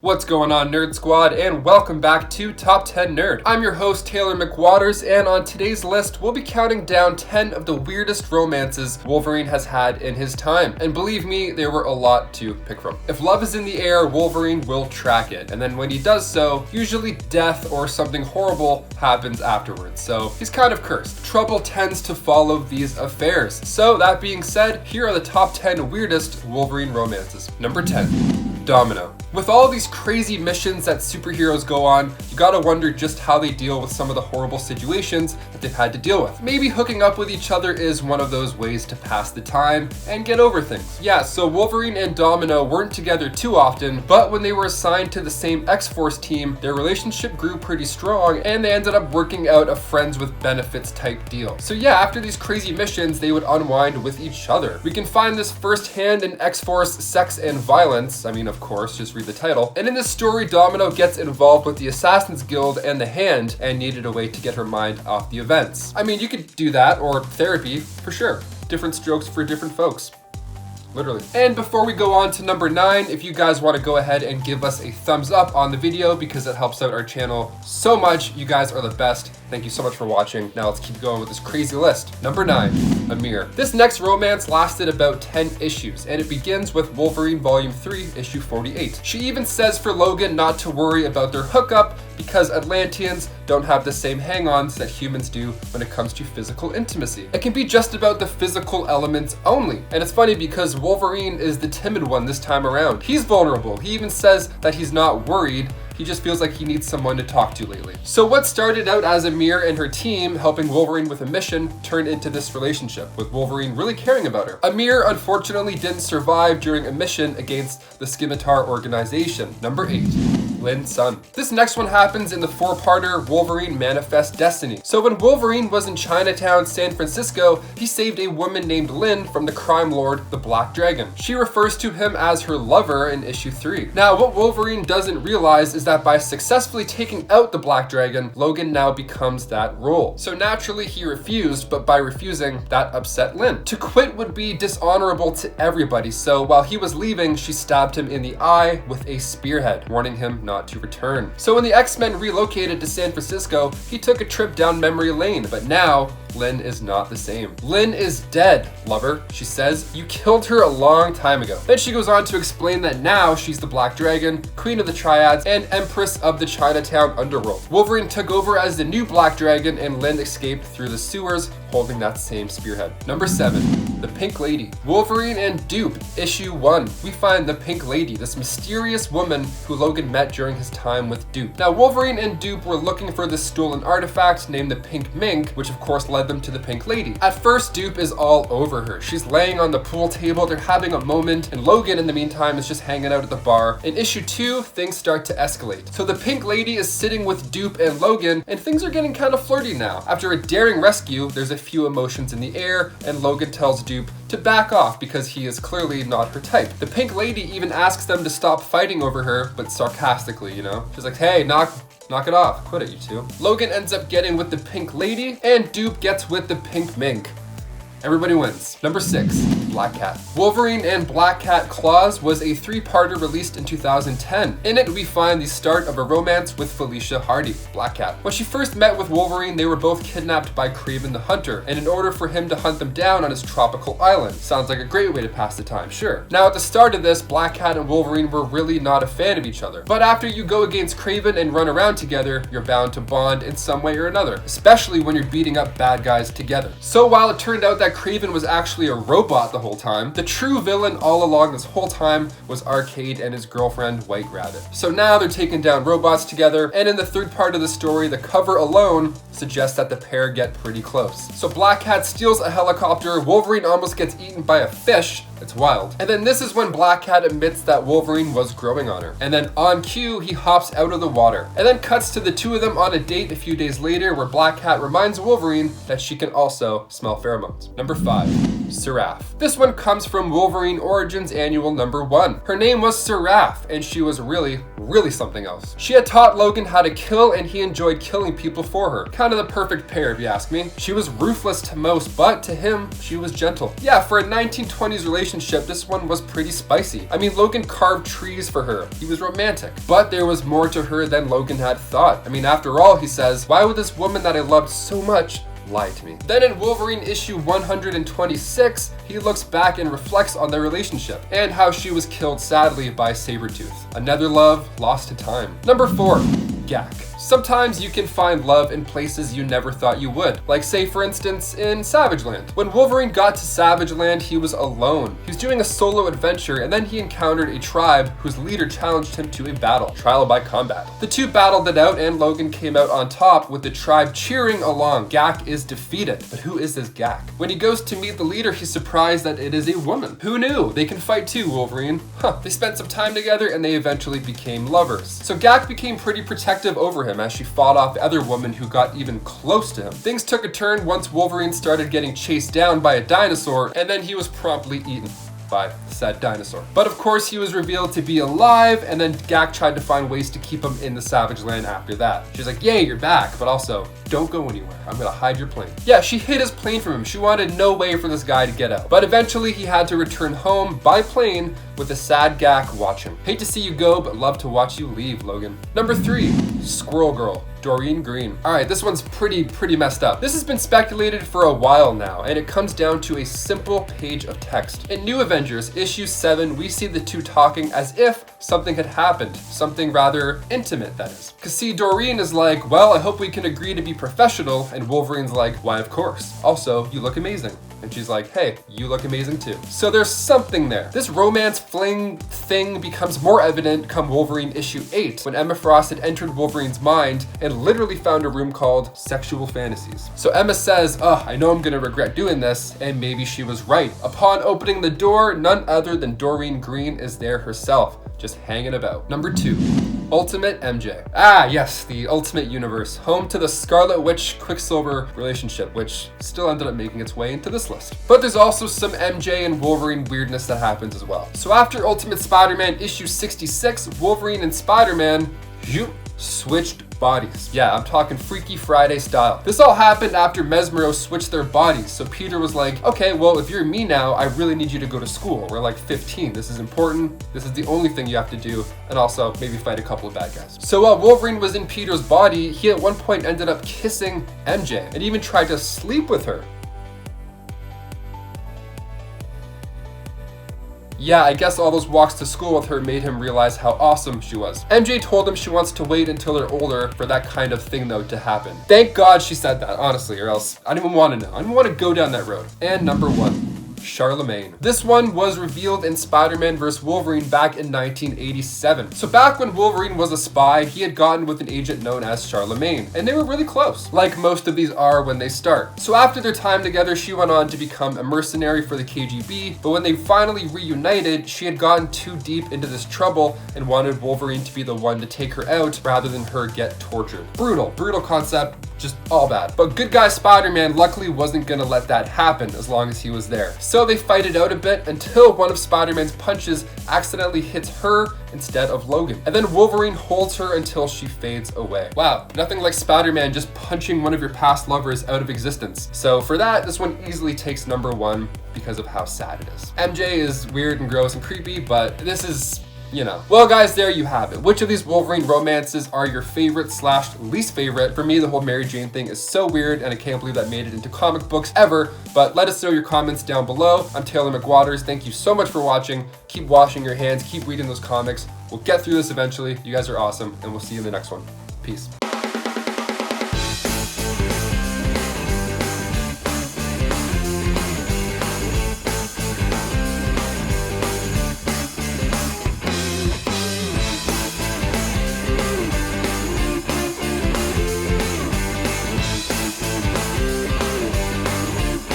What's going on, Nerd Squad, and welcome back to Top 10 Nerd. I'm your host, Taylor McWaters, and on today's list, we'll be counting down 10 of the weirdest romances Wolverine has had in his time. And believe me, there were a lot to pick from. If love is in the air, Wolverine will track it. And then when he does so, usually death or something horrible happens afterwards. So he's kind of cursed. Trouble tends to follow these affairs. So that being said, here are the top 10 weirdest Wolverine romances. Number 10. Domino. With all these crazy missions that superheroes go on, you gotta wonder just how they deal with some of the horrible situations that they've had to deal with. Maybe hooking up with each other is one of those ways to pass the time and get over things. Yeah, so Wolverine and Domino weren't together too often, but when they were assigned to the same X-Force team, their relationship grew pretty strong and they ended up working out a friends with benefits type deal. So yeah, after these crazy missions, they would unwind with each other. We can find this firsthand in X-Force Sex and Violence. I mean, of course, just read the title. And in this story, Domino gets involved with the Assassin's Guild and the Hand and needed a way to get her mind off the events. I mean, you could do that, or therapy, for sure. Different strokes for different folks. Literally. And before we go on to number 9, if you guys want to go ahead and give us a thumbs up on the video because it helps out our channel so much. You guys are the best. Thank you so much for watching. Now let's keep going with this crazy list. Number 9, Amir. This next romance lasted about 10 issues and it begins with Wolverine Volume 3, issue 48. She even says for Logan not to worry about their hookup because Atlanteans don't have the same hang-ons that humans do when it comes to physical intimacy. It can be just about the physical elements only. And it's funny because Wolverine is the timid one this time around. He's vulnerable. He even says that he's not worried. He just feels like he needs someone to talk to lately. So what started out as Amir and her team helping Wolverine with a mission turned into this relationship, with Wolverine really caring about her. Amir unfortunately didn't survive during a mission against the Scimitar organization. Number 8. Lin Sun. This next one happens in the 4-parter Wolverine Manifest Destiny. So when Wolverine was in Chinatown, San Francisco, he saved a woman named Lin from the crime lord, the Black Dragon. She refers to him as her lover in issue 3. Now, what Wolverine doesn't realize is that by successfully taking out the Black Dragon, Logan now becomes that role. So naturally he refused, but by refusing, that upset Lin. To quit would be dishonorable to everybody, so while he was leaving, she stabbed him in the eye with a spearhead, warning him not to return. So when the X-Men relocated to San Francisco, he took a trip down memory lane, but now Lin is not the same. Lin is dead, lover, she says. You killed her a long time ago. Then she goes on to explain that now she's the Black Dragon, Queen of the Triads, and Empress of the Chinatown underworld. Wolverine took over as the new Black Dragon and Lin escaped through the sewers holding that same spearhead. Number 7. The Pink Lady. Wolverine and Dupe, issue 1. We find the Pink Lady, this mysterious woman who Logan met during his time with Dupe. Now, Wolverine and Dupe were looking for this stolen artifact named the Pink Mink, which of course led them to the Pink Lady. At first, Dupe is all over her. She's laying on the pool table, they're having a moment, and Logan in the meantime is just hanging out at the bar. In issue 2, things start to escalate. So the Pink Lady is sitting with Dupe and Logan, and things are getting kind of flirty now. After a daring rescue, there's a few emotions in the air, and Logan tells Dupe to back off because he is clearly not her type. The Pink Lady even asks them to stop fighting over her, but sarcastically, you know? She's like, hey, knock it off. Quit it, you two. Logan ends up getting with the Pink Lady, and Dupe gets with the Pink Mink. Everybody wins. Number 6, Black Cat. Wolverine and Black Cat Claws was a 3-parter released in 2010. In it, we find the start of a romance with Felicia Hardy, Black Cat. When she first met with Wolverine, they were both kidnapped by Kraven the Hunter, and in order for him to hunt them down on his tropical island. Sounds like a great way to pass the time, sure. Now, at the start of this, Black Cat and Wolverine were really not a fan of each other. But after you go against Kraven and run around together, you're bound to bond in some way or another, especially when you're beating up bad guys together. So while it turned out that Kraven was actually a robot the whole time, the true villain all along this whole time was Arcade and his girlfriend White Rabbit. So now they're taking down robots together, and in the 3rd part of the story, the cover alone suggests that the pair get pretty close. So Black Cat steals a helicopter, Wolverine almost gets eaten by a fish. It's wild. And then this is when Black Cat admits that Wolverine was growing on her. And then on cue, he hops out of the water. And then cuts to the two of them on a date a few days later where Black Cat reminds Wolverine that she can also smell pheromones. Number 5, Seraph. This one comes from Wolverine Origins Annual number 1. Her name was Seraph, and she was really something else. She had taught Logan how to kill, and he enjoyed killing people for her. Kind of the perfect pair, if you ask me. She was ruthless to most, but to him, she was gentle. Yeah, for a 1920s relationship, relationship, this one was pretty spicy. I mean, Logan carved trees for her. He was romantic. But there was more to her than Logan had thought. I mean, after all, he says, why would this woman that I loved so much lie to me? Then in Wolverine issue 126, he looks back and reflects on their relationship and how she was killed sadly by Sabretooth. Another love lost to time. Number 4, Gak. Sometimes you can find love in places you never thought you would. Like say for instance in Savage Land. When Wolverine got to Savage Land, he was alone. He was doing a solo adventure and then he encountered a tribe whose leader challenged him to a battle, trial by combat. The two battled it out and Logan came out on top with the tribe cheering along. Gak is defeated. But who is this Gak? When he goes to meet the leader, he's surprised that it is a woman. Who knew? They can fight too, Wolverine. They spent some time together and they eventually became lovers. So Gak became pretty protective over him as she fought off the other woman who got even close to him. Things took a turn once Wolverine started getting chased down by a dinosaur, and then he was promptly eaten by said dinosaur. But of course he was revealed to be alive, and then Gak tried to find ways to keep him in the Savage Land after that. She's like, yay, you're back, but also don't go anywhere. I'm gonna hide your plane. Yeah, she hid his plane from him. She wanted no way for this guy to get out. But eventually he had to return home by plane with a sad Gak watching. Hate to see you go, but love to watch you leave, Logan. Number 3, Squirrel Girl. Doreen Green. Alright, this one's pretty messed up. This has been speculated for a while now, and it comes down to a simple page of text. In New Avengers, issue 7, we see the two talking as if something had happened. Something rather intimate, that is. Cause see, Doreen is like, well, I hope we can agree to be professional, and Wolverine's like, why of course. Also, you look amazing. And she's like, hey, you look amazing too. So there's something there. This romance fling thing becomes more evident come Wolverine issue 8, when Emma Frost had entered Wolverine's mind and literally found a room called Sexual Fantasies. So Emma says, I know I'm gonna regret doing this, and maybe she was right. Upon opening the door, none other than Doreen Green is there herself, just hanging about. Number 2. Ultimate MJ. Yes, the Ultimate Universe, home to the Scarlet Witch Quicksilver relationship, which still ended up making its way into this list. But there's also some MJ and Wolverine weirdness that happens as well. So after Ultimate Spider-Man issue 66, Wolverine and Spider-Man switched bodies. Yeah, I'm talking Freaky Friday style. This all happened after Mesmero switched their bodies. So Peter was like, okay, well, if you're me now, I really need you to go to school. We're like 15. This is important. This is the only thing you have to do. And also maybe fight a couple of bad guys. So while Wolverine was in Peter's body, he at one point ended up kissing MJ and even tried to sleep with her. Yeah, I guess all those walks to school with her made him realize how awesome she was. MJ told him she wants to wait until they're older for that kind of thing though to happen. Thank God she said that, honestly, or else I don't even want to know. I don't even want to go down that road. And number 1. Charlemagne. This one was revealed in Spider-Man vs. Wolverine back in 1987. So back when Wolverine was a spy, he had gotten with an agent known as Charlemagne, and they were really close, like most of these are when they start. So after their time together, she went on to become a mercenary for the KGB, but when they finally reunited, she had gotten too deep into this trouble and wanted Wolverine to be the one to take her out rather than her get tortured. Brutal concept, just all bad. But good guy Spider-Man luckily wasn't gonna let that happen as long as he was there. So they fight it out a bit until one of Spider-Man's punches accidentally hits her instead of Logan. And then Wolverine holds her until she fades away. Wow, nothing like Spider-Man just punching one of your past lovers out of existence. So for that, this one easily takes number 1 because of how sad it is. MJ is weird and gross and creepy, but this is, you know. Well guys, there you have it. Which of these Wolverine romances are your favorite / least favorite? For me, the whole Mary Jane thing is so weird and I can't believe that made it into comic books ever, but let us know your comments down below. I'm Taylor McWaters. Thank you so much for watching. Keep washing your hands, keep reading those comics. We'll get through this eventually. You guys are awesome and we'll see you in the next one. Peace.